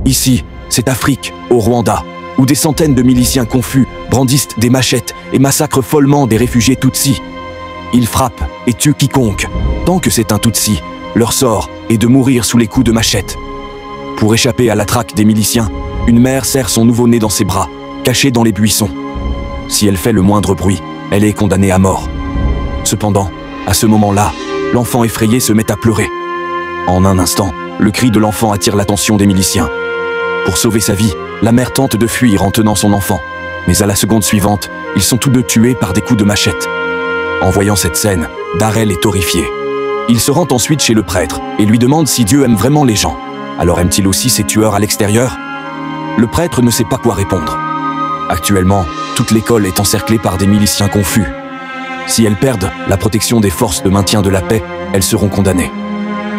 Ici, c'est Afrique, au Rwanda, où des centaines de miliciens confus brandissent des machettes et massacrent follement des réfugiés Tutsis. Ils frappent et tuent quiconque. Tant que c'est un Tutsi, leur sort est de mourir sous les coups de machette. Pour échapper à la traque des miliciens, une mère serre son nouveau-né dans ses bras, caché dans les buissons. Si elle fait le moindre bruit, elle est condamnée à mort. Cependant, à ce moment-là, l'enfant effrayé se met à pleurer. En un instant, le cri de l'enfant attire l'attention des miliciens. Pour sauver sa vie, la mère tente de fuir en tenant son enfant. Mais à la seconde suivante, ils sont tous deux tués par des coups de machette. En voyant cette scène, Darrell est horrifié. Il se rend ensuite chez le prêtre et lui demande si Dieu aime vraiment les gens. Alors aime-t-il aussi ces tueurs à l'extérieur? Le prêtre ne sait pas quoi répondre. Actuellement, toute l'école est encerclée par des miliciens confus. Si elles perdent la protection des forces de maintien de la paix, elles seront condamnées.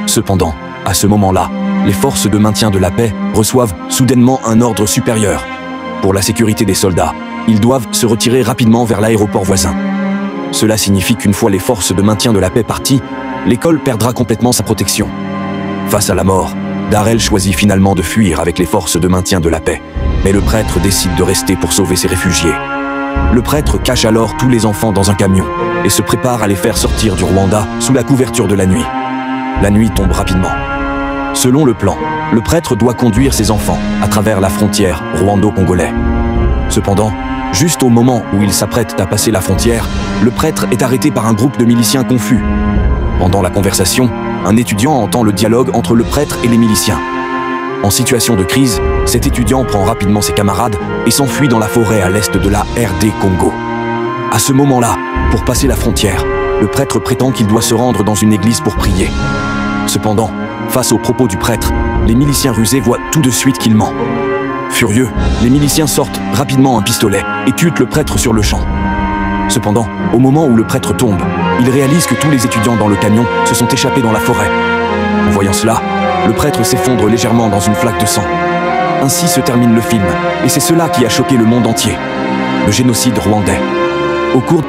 Cependant, à ce moment-là, les forces de maintien de la paix reçoivent soudainement un ordre supérieur. Pour la sécurité des soldats, ils doivent se retirer rapidement vers l'aéroport voisin. Cela signifie qu'une fois les forces de maintien de la paix parties, l'école perdra complètement sa protection. Face à la mort, Darrell choisit finalement de fuir avec les forces de maintien de la paix, mais le prêtre décide de rester pour sauver ses réfugiés. Le prêtre cache alors tous les enfants dans un camion et se prépare à les faire sortir du Rwanda sous la couverture de la nuit. La nuit tombe rapidement. Selon le plan, le prêtre doit conduire ses enfants à travers la frontière rwando-congolais. Cependant, juste au moment où il s'apprête à passer la frontière, le prêtre est arrêté par un groupe de miliciens confus. Pendant la conversation, un étudiant entend le dialogue entre le prêtre et les miliciens. En situation de crise, cet étudiant prend rapidement ses camarades et s'enfuit dans la forêt à l'est de la RD Congo. À ce moment-là, pour passer la frontière, le prêtre prétend qu'il doit se rendre dans une église pour prier. Cependant, face aux propos du prêtre, les miliciens rusés voient tout de suite qu'il ment. Furieux, les miliciens sortent rapidement un pistolet et tuent le prêtre sur le champ. Cependant, au moment où le prêtre tombe, il réalise que tous les étudiants dans le camion se sont échappés dans la forêt. En voyant cela, le prêtre s'effondre légèrement dans une flaque de sang. Ainsi se termine le film, et c'est cela qui a choqué le monde entier. Le génocide rwandais. Au cours